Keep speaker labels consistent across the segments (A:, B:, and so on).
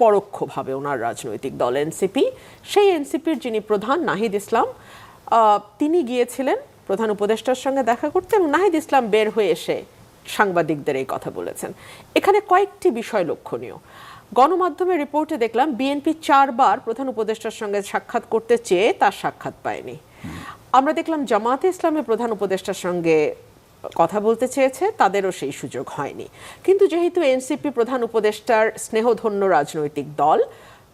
A: পরোক্ষভাবে ওনার রাজনৈতিক দল এনসিপি, সেই এনসিপির যিনি প্রধান নাহিদ ইসলাম, তিনি গিয়েছিলেন প্রধান উপদেষ্টার সঙ্গে দেখা করতে এবং নাহিদ ইসলাম বের হয়ে এসে সাংবাদিকদের এই কথা বলেছেন। এখানে কয়েকটি বিষয় লক্ষণীয়। গণমাধ্যমের রিপোর্টে দেখলাম বিএনপি 4 বার প্রধান উপদেষ্টার সঙ্গে সাক্ষাৎ করতে চেয়ে তার সাক্ষাৎ পায়নি। আমরা দেখলাম জামায়াতে ইসলামের প্রধান উপদেষ্টার সঙ্গে কথা বলতে চেয়েছে, তাদেরও সেই সুযোগ হয়নি। কিন্তু যেহেতু এনসিপি প্রধান উপদেষ্টার স্নেহধন্য রাজনৈতিক দল,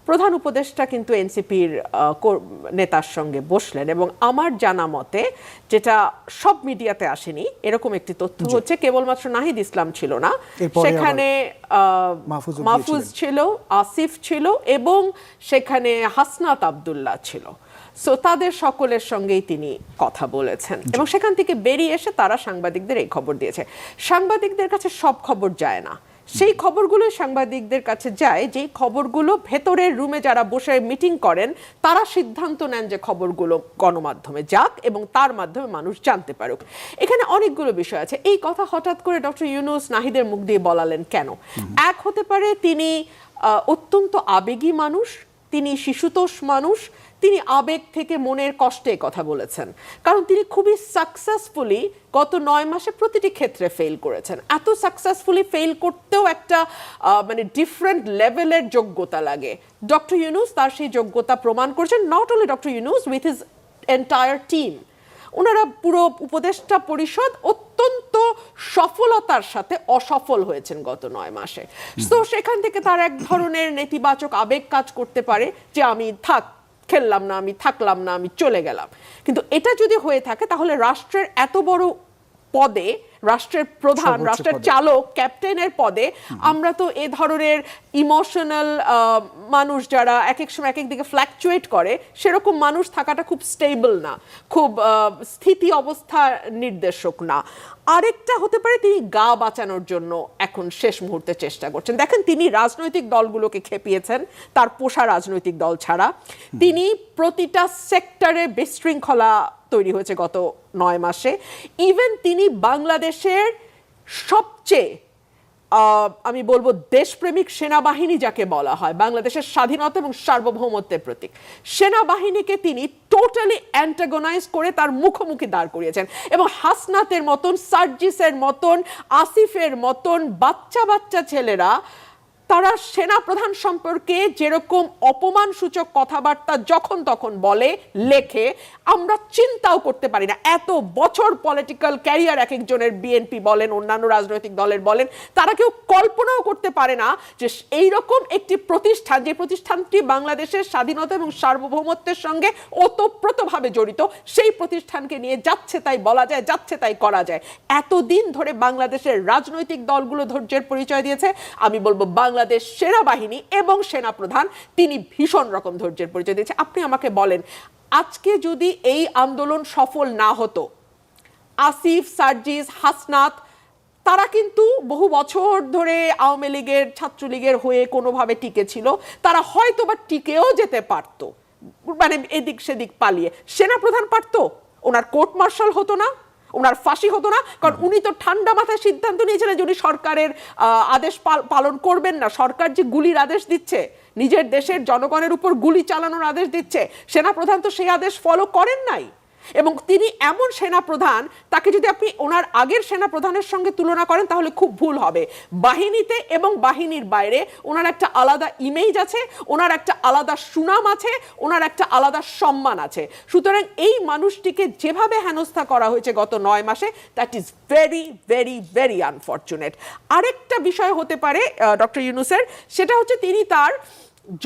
A: প্রধান উপদেষ্টা কিন্তু এনসিপির নেতার সঙ্গে বসলেন এবং আমার জানা মতে, যেটা সব মিডিয়াতে আসেনি, এরকম একটি তথ্য হচ্ছে কেবলমাত্র নাহিদ ইসলাম ছিল না, সেখানে মাহফুজ ছিল, আসিফ ছিল এবং সেখানে হাসনাত আব্দুল্লাহ ছিল। সো তাদের সকলের সঙ্গেই তিনি কথা বলেছেন এবং সেখান থেকে বেরিয়ে এসে তারা সাংবাদিকদের এই খবর দিয়েছে। সাংবাদিকদের কাছে সব খবর যায় না, সেই খবরগুলো সাংবাদিকদের কাছে যায় যেই খবরগুলো ভেতরের রুমে যারা বসে মিটিং করেন তারা সিদ্ধান্ত নেন যে খবরগুলো গণমাধ্যমে যাক এবং তার মাধ্যমে মানুষ জানতে পারুক। এখানে অনেকগুলো বিষয় আছে। এই কথা হঠাৎ করে ডক্টর ইউনূস নাহিদের মুখ দিয়ে বলালেন কেন? এক হতে পারে তিনি অত্যন্ত আবেগী মানুষ, তিনি শিশুতোষ মানুষ, তিনি আবেগ থেকে মনের কষ্টে কথা বলেছেন, কারণ তিনি খুবই সাকসেসফুলি গত 9 মাসে প্রতিটি ক্ষেত্রে ফেল করেছেন। এত সাকসেসফুলি ফেল করতেও একটা মানে ডিফারেন্ট লেভেলের যোগ্যতা লাগে। ডক্টর ইউনূস তার সেই যোগ্যতা প্রমাণ করেছেন। Not only doctor Yunus, with his entire team. ওনারা পুরো উপদেষ্টা পরিষদ অত্যন্ত সফলতার সাথে অসফল হয়েছেন গত 9 মাসে। তো সেখান থেকে তার এক ধরনের নেতিবাচক আবেগ কাজ করতে পারে যে আমি খেললাম না, আমি থাকলাম না, আমি চলে গেলাম। কিন্তু এটা যদি হয়ে থাকে তাহলে রাষ্ট্রের এত বড় পদে, রাষ্ট্রের প্রধান, রাষ্ট্রের চালক, ক্যাপ্টেনের পদে আমরা তো এ ধরনের ইমোশনাল মানুষ যারা এক এক সময় এক এক দিকে ফ্ল্যাকচুয়েট করে, সেরকম মানুষ থাকাটা খুব স্টেবল না, খুব স্থিতি অবস্থা নির্দেশক না। আরেকটা হতে পারে তিনি গা বাঁচানোর জন্য এখন শেষ মুহূর্তে চেষ্টা করছেন। দেখেন, তিনি রাজনৈতিক দলগুলোকে খেপিয়েছেন তার পোষা রাজনৈতিক দল ছাড়া। তিনি প্রতিটা সেক্টরে বিশৃঙ্খলা তৈরি হয়েছে গত 9 মাসে। ইভেন তিনি বাংলাদেশের সবচেয়ে আমি বলবো দেশপ্রেমিক সেনাবাহিনী যাকে বলা হয়, বাংলাদেশের স্বাধীনতা এবং সার্বভৌমত্বের প্রতীক, সেনাবাহিনীকে তিনি টোটালি অ্যান্টাগোনাইজ করে তার মুখোমুখি দাঁড় করিয়েছেন। এবং হাসনাতের মতন, সার্জিসের মতন, আসিফের মতন বাচ্চা বাচ্চা ছেলেরা তারা সেনা প্রধান সম্পর্কে যেরকম অপমানসূচক কথাবার্তা যখন তখন বলে, লেখে, আমরা চিন্তাও করতে পারি না। এত বছর পলিটিক্যাল ক্যারিয়ার এক একজনের, বিএনপি বলেন, অন্যান্য রাজনৈতিক দলের বলেন, তারা কেউ কল্পনাও করতে পারে না যে এইরকম একটি প্রতিষ্ঠান, যে প্রতিষ্ঠানটি বাংলাদেশের স্বাধীনতা এবং সার্বভৌমত্বের সঙ্গে ওতপ্রোতভাবে জড়িত, সেই প্রতিষ্ঠানকে নিয়ে যাচ্ছে তাই বলা যায়, যাচ্ছে তাই করা যায়। এতদিন ধরে বাংলাদেশের রাজনৈতিক দলগুলো ধৈর্যের পরিচয় দিয়েছে। আমি বলবো বাংলাদেশ সেনাবাহিনী এবং সেনাপ্রধান তিনি ভীষণ রকম ধৈর্যের পরিচয় দিয়েছে। আপনি আমাকে বলেন, আজকে যদি এই আন্দোলন সফল না হতো, আসিফ, সার্জিস, হাসনাত তারা কিন্তু বহু বছর ধরে আওয়ামী লীগের, ছাত্রলীগের হয়ে কোনোভাবে টিকে ছিল, তারা হয়তো বা টিকেও যেতে পারত, মানে এদিক সেদিক পালিয়ে। সেনাপ্রধান পারতো, ওনার কোর্ট মার্শাল হতো না, ওনার ফাঁসি হতো না, কারণ উনি তো ঠান্ডা মাথায় সিদ্ধান্ত নিয়েছিলেন যে উনি সরকারের আদেশ পালন করবেন না। সরকার যে গুলির আদেশ দিচ্ছে, নিজের দেশের জনগণের উপর গুলি চালানোর আদেশ দিচ্ছে, সেনাপ্রধান তো সেই আদেশ ফলো করেন নাই। এবং তিনি এমন সেনাপ্রধান, তাকে যদি আপনি ওনার আগের সেনাপ্রধানের সঙ্গে তুলনা করেন তাহলে খুব ভুল হবে। বাহিনীতে এবং বাহিনীর বাইরে ওনার একটা আলাদা ইমেজ আছে, ওনার একটা আলাদা সুনাম আছে, ওনার একটা আলাদা সম্মান আছে। সুতরাং এই মানুষটিকে যেভাবে হেনস্থা করা হয়েছে গত 9 মাসে, that is very very very unfortunate. আরেকটা বিষয় হতে পারে ডক্টর ইউনূসের, সেটা হচ্ছে তিনি তার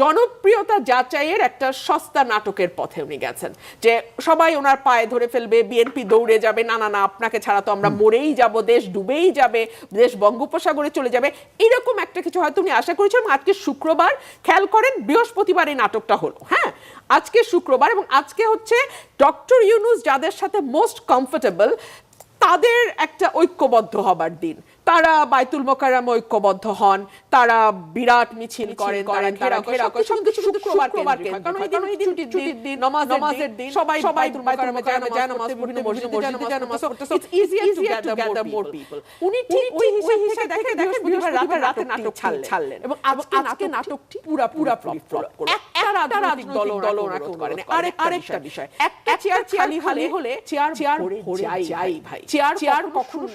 A: জনপ্রিয়তা যাচাইয়ের একটা সস্তা নাটকের পথে উনি গেছেন, যে সবাই ওনার পায়ে ধরে ফেলবে, বিএনপি দৌড়ে যাবে, না না না আপনাকে ছাড়া তো আমরা মরেই যাব, দেশ ডুবেই যাবে, দেশ বঙ্গোপসাগরে চলে যাবে, এরকম একটা কিছু হয়তো উনি আশা করেছেন। আজকে শুক্রবার, খেয়াল করেন বৃহস্পতিবার এই নাটকটা হলো, হ্যাঁ আজকে শুক্রবার, এবং আজকে হচ্ছে ডক্টর ইউনূস যাদের সাথে মোস্ট কমফোর্টেবল তাদের একটা ঐক্যবদ্ধ হবার দিন। তারা বাইতুল মোকাররমে ঐক্যবদ্ধ হন, তারা বিরাট মিছিল করেন, ঘেরাও করেন, সবকিছু শুক্রবার কেন্দ্রিক হয়। কারণ এই দিন ছুটির দিন, নামাজের দিন, সবাই বাইতুল মোকাররমে যায় নামাজ পড়তে, বিভিন্ন মসজিদে যায় নামাজ পড়তে। So it's easier two gather more people. উনি ঠিক ওই হিসাব থেকে দেখে বৃহস্পতিবার রাতে নাটক ছাড়লেন এবং আজকে নাটকটি পুরা ফ্লপ করলো। একটা রাজনৈতিক দল অনুরোধ করেন। আরেকটা বিষয়, একটা চেয়ার খালি হলে চেয়ার ভরে যায় ভাই, চেয়ার কখনো